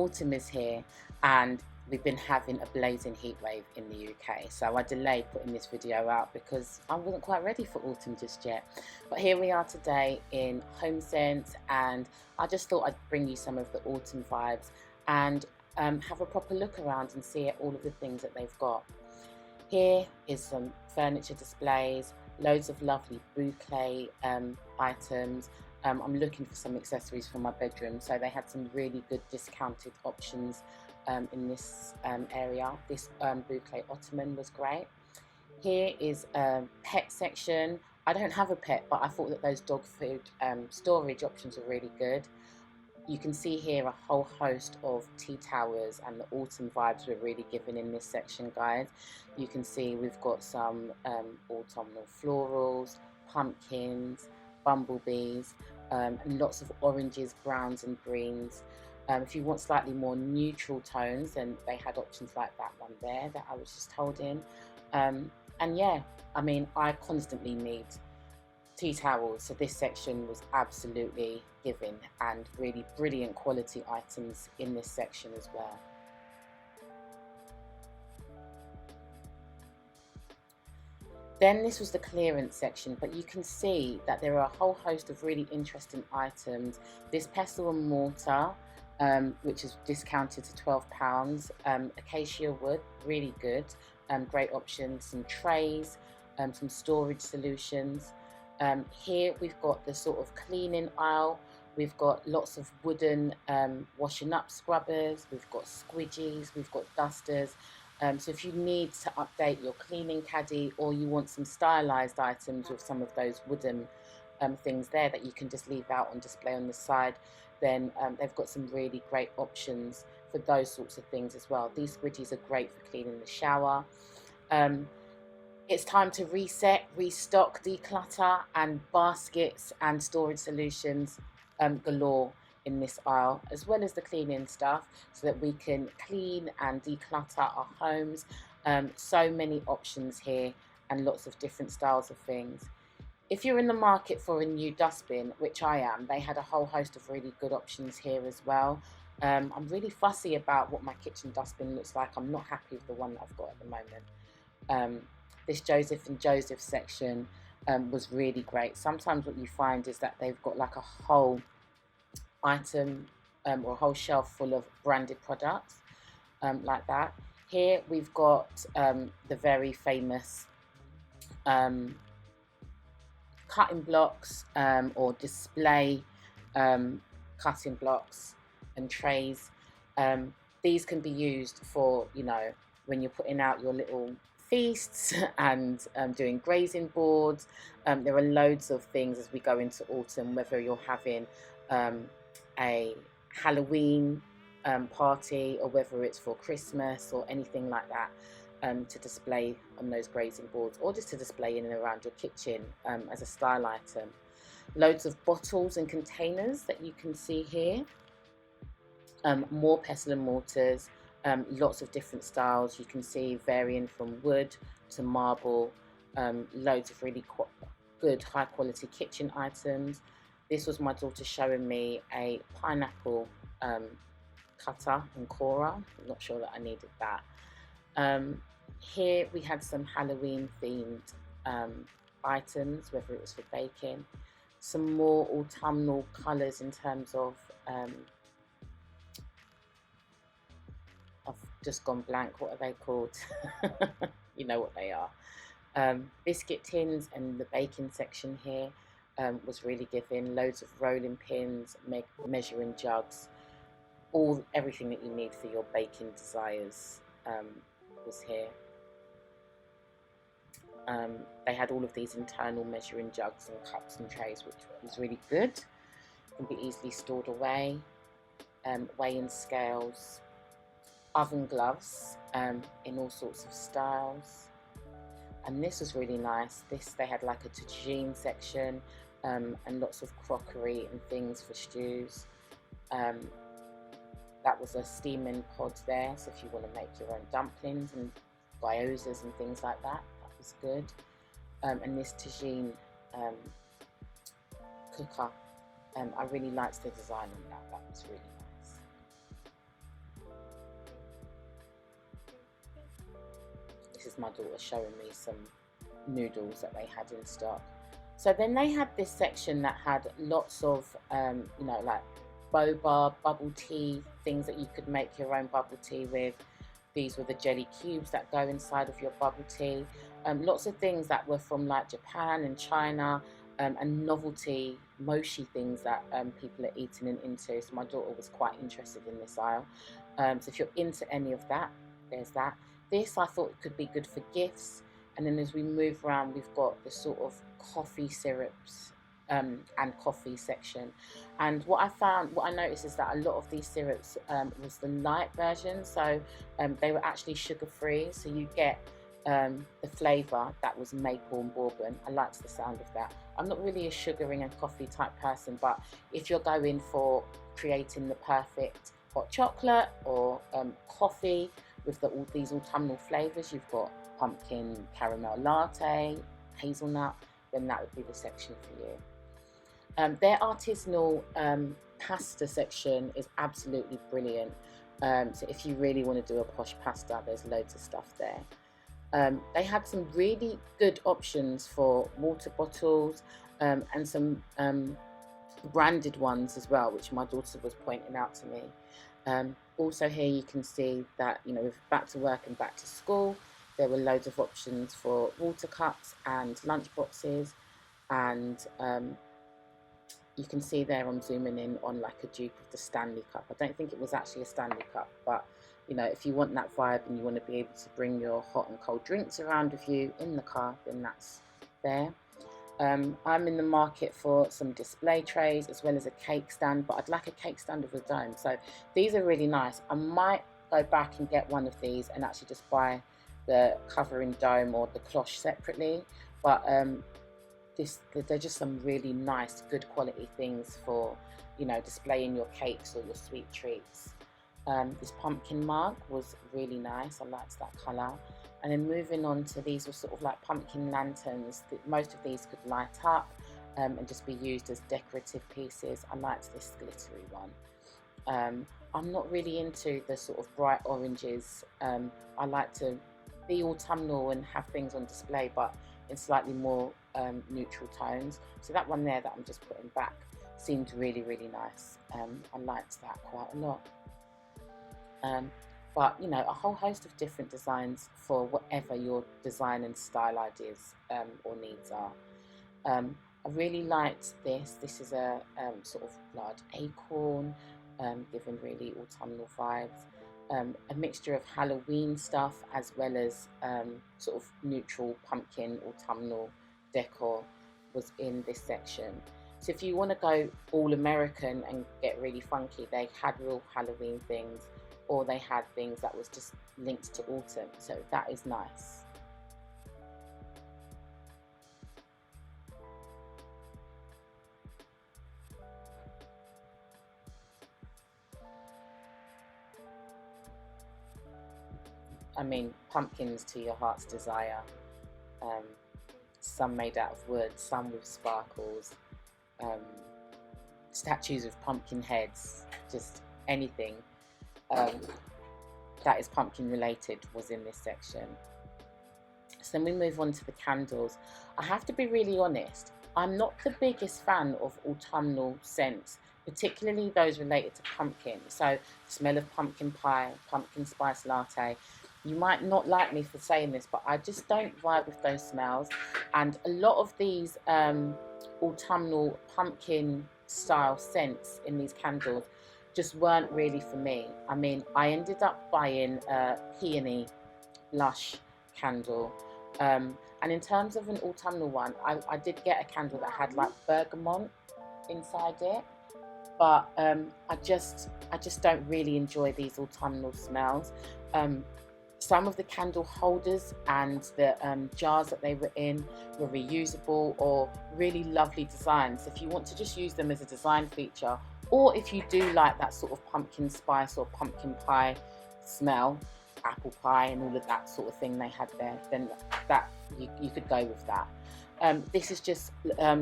autumn is here and we've been having a blazing heat wave in the UK, so I delayed putting this video out because I wasn't quite ready for autumn just yet. But here we are today in HomeSense, and I just thought I'd bring you some of the autumn vibes and have a proper look around and see all of the things that they've got. Here is some furniture displays, loads of lovely bouquet items. I'm looking for some accessories for my bedroom, so they had some really good discounted options in this area. This bouquet ottoman was great. Here is a pet section. I don't have a pet, but I thought that those dog food storage options were really good. You can see here a whole host of tea towers, and the autumn vibes were really given in this section, guys. You can see we've got some autumnal florals, pumpkins, bumblebees, and lots of oranges, browns and greens. If you want slightly more neutral tones, then they had options like that one there that I was just holding. And yeah, I mean, I constantly need tea towels, so this section was absolutely given, and really brilliant quality items in this section as well. Then this was the clearance section, but you can see that there are a whole host of really interesting items. This pestle and mortar, which is discounted to £12, acacia wood, really good, great options, some trays, some storage solutions. Here we've got the sort of cleaning aisle. We've got lots of wooden washing up scrubbers, we've got squidgies, we've got dusters. So if you need to update your cleaning caddy, or you want some stylized items with some of those wooden things there that you can just leave out on display on the side, then they've got some really great options for those sorts of things as well. These squidgies are great for cleaning the shower. It's time to reset, restock, declutter, and baskets and storage solutions galore in this aisle, as well as the cleaning stuff, so that we can clean and declutter our homes. So many options here and lots of different styles of things. If you're in the market for a new dustbin, which I am, they had a whole host of really good options here as well. I'm really fussy about what my kitchen dustbin looks like. I'm not happy with the one that I've got at the moment. This Joseph and Joseph section was really great. Sometimes what you find is that they've got like a whole item or a whole shelf full of branded products like that. Here we've got the very famous cutting blocks or display cutting blocks and trays. These can be used for, you know, when you're putting out your little feasts and doing grazing boards. There are loads of things as we go into autumn, whether you're having a Halloween party, or whether it's for Christmas or anything like that, to display on those grazing boards, or just to display in and around your kitchen as a style item. Loads of bottles and containers that you can see here. More pestle and mortars, lots of different styles. You can see varying from wood to marble. Loads of really good high quality kitchen items. This was my daughter showing me a pineapple cutter and corer. I'm not sure that I needed that. Here we had some Halloween themed items, whether it was for baking. Some more autumnal colours in terms of, I've just gone blank, what are they called? You know what they are. Biscuit tins, and the baking section here was really given. Loads of rolling pins, measuring jugs, everything that you need for your baking desires was here. They had all of these internal measuring jugs and cups and trays, which was really good. Can be easily stored away. Weighing scales, oven gloves in all sorts of styles. And this was really nice. They had like a tagine section, and lots of crockery and things for stews. That was a steaming pod there, so if you want to make your own dumplings and gyozas and things like that, that was good. And this tagine cooker, I really liked the design on that. That was really nice. this is my daughter showing me some noodles that they had in stock. So then they had this section that had lots of, you know, like boba, bubble tea, things that you could make your own bubble tea with. These were the jelly cubes that go inside of your bubble tea. Lots of things that were from like Japan and China, and novelty mochi things that people are eating and into. So my daughter was quite interested in this aisle. So if you're into any of that, there's that. This I thought could be good for gifts. And then as we move around, we've got the sort of coffee syrups and coffee section. And what I noticed is that a lot of these syrups was the light version, so they were actually sugar free. So you get the flavour that was maple and bourbon. I liked the sound of that. I'm not really a sugaring and coffee type person, but if you're going for creating the perfect hot chocolate or coffee with all these autumnal flavours, you've got pumpkin caramel latte, hazelnut, then that would be the section for you. Their artisanal pasta section is absolutely brilliant. So if you really want to do a posh pasta, there's loads of stuff there. They had some really good options for water bottles and some branded ones as well, which my daughter was pointing out to me. Also here you can see that, you know, with back to work and back to school, there were loads of options for water cups and lunch boxes, and you can see there I'm zooming in on like a dupe of the Stanley Cup. I don't think it was actually a Stanley Cup, but you know, if you want that vibe and you want to be able to bring your hot and cold drinks around with you in the car, then that's there. I'm in the market for some display trays as well as a cake stand, but I'd like a cake stand with a dome. So these are really nice. I might go back and get one of these and actually just buy the covering dome or the cloche separately, but they're just some really nice, good quality things for, you know, displaying your cakes or your sweet treats. This pumpkin mug was really nice. I liked that colour. And then moving on to these were sort of like pumpkin lanterns. Most of these could light up and just be used as decorative pieces. I liked this glittery one. I'm not really into the sort of bright oranges. I like to be autumnal and have things on display, but in slightly more neutral tones. So that one there that I'm just putting back seemed really, really nice. I liked that quite a lot. But you know, a whole host of different designs for whatever your design and style ideas or needs are. I really liked this. This is a sort of large acorn, giving really autumnal vibes. A mixture of Halloween stuff as well as sort of neutral pumpkin autumnal decor was in this section. So if you want to go all American and get really funky, they had real Halloween things, or they had things that was just linked to autumn, so that is nice. I mean, pumpkins to your heart's desire. Some made out of wood, some with sparkles, statues of pumpkin heads, just anything that is pumpkin related was in this section. So then we move on to the candles. I have to be really honest, I'm not the biggest fan of autumnal scents, particularly those related to pumpkin. So smell of pumpkin pie, pumpkin spice latte. You might not like me for saying this, but I just don't vibe with those smells. And a lot of these autumnal pumpkin style scents in these candles just weren't really for me. I mean, I ended up buying a peony lush candle. And in terms of an autumnal one, I did get a candle that had like bergamot inside it. But I just don't really enjoy these autumnal smells. Some of the candle holders and the jars that they were in were reusable or really lovely designs. If you want to just use them as a design feature, or if you do like that sort of pumpkin spice or pumpkin pie smell, apple pie and all of that sort of thing they had there, then that you could go with that. This is just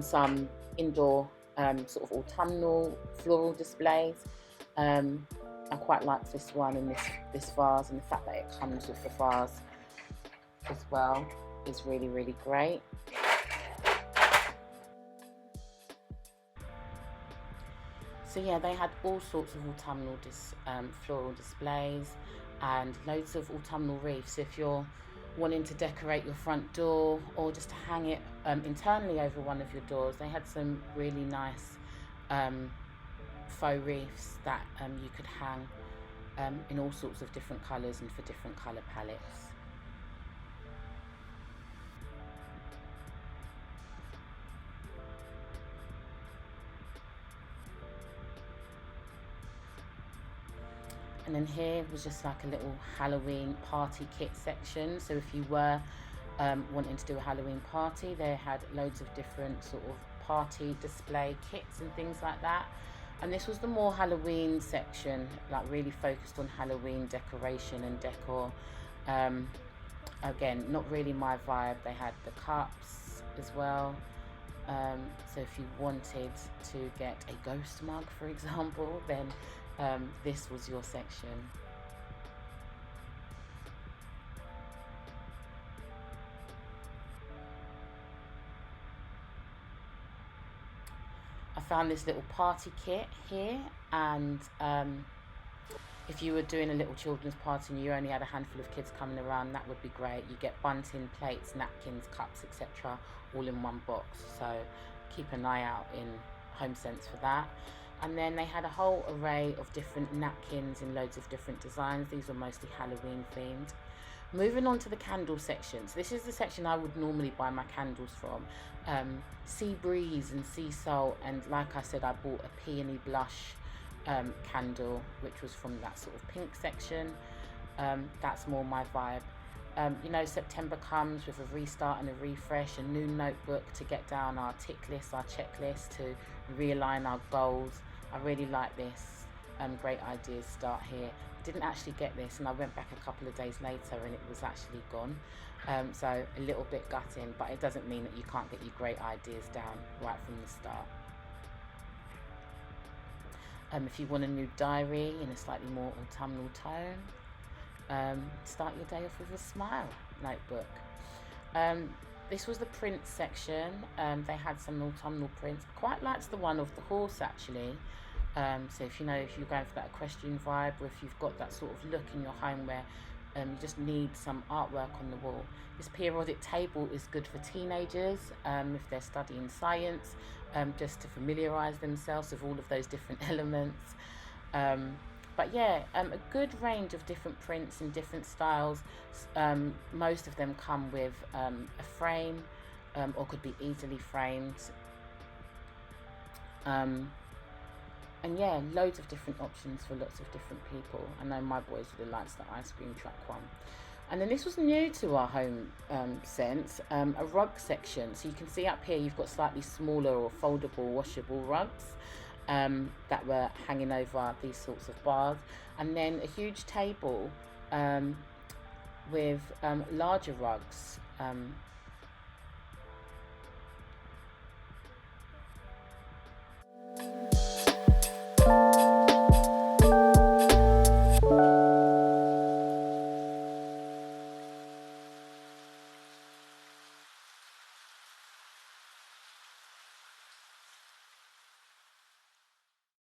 some indoor sort of autumnal floral displays. I quite like this one and this vase, and the fact that it comes with the vase. as well is really, really great. So yeah, they had all sorts of autumnal floral displays and loads of autumnal wreaths. So if you're wanting to decorate your front door or just to hang it internally over one of your doors, they had some really nice um, faux wreaths that you could hang in all sorts of different colours and for different colour palettes. And then here was just like a little Halloween party kit section. So if you were wanting to do a Halloween party, they had loads of different sort of party display kits and things like that. And this was the more Halloween section, like really focused on Halloween decoration and decor. Again, not really my vibe. They had the cups as well. So if you wanted to get a ghost mug, for example, then this was your section. I found this little party kit here, and if you were doing a little children's party and you only had a handful of kids coming around, that would be great. You get bunting, plates, napkins, cups, etc., all in one box. So keep an eye out in HomeSense for that. And then they had a whole array of different napkins in loads of different designs. These were mostly Halloween themed. Moving on to the candle section. So this is the section I would normally buy my candles from. Sea Breeze and Sea Salt, and like I said, I bought a Peony Blush candle, which was from that sort of pink section. That's more my vibe. You know, September comes with a restart and a refresh, a new notebook to get down our tick list, our checklist, to realign our goals. I really like this. Great ideas start here. Didn't actually get this, and I went back a couple of days later and it was actually gone. So a little bit gutting, but it doesn't mean that you can't get your great ideas down right from the start. If you want a new diary in a slightly more autumnal tone, start your day off with a smile notebook. This was the print section. They had some autumnal prints. I quite liked the one of the horse actually. So if you're going for that equestrian vibe, or if you've got that sort of look in your home where you just need some artwork on the wall, this periodic table is good for teenagers if they're studying science, just to familiarise themselves with all of those different elements. But yeah, a good range of different prints and different styles. Most of them come with a frame, or could be easily framed. And yeah, loads of different options for lots of different people. I know my boys really likes the ice cream truck one. And then this was new to our home sense, a rug section. So you can see up here you've got slightly smaller or foldable, washable rugs that were hanging over these sorts of bars. And then a huge table with larger rugs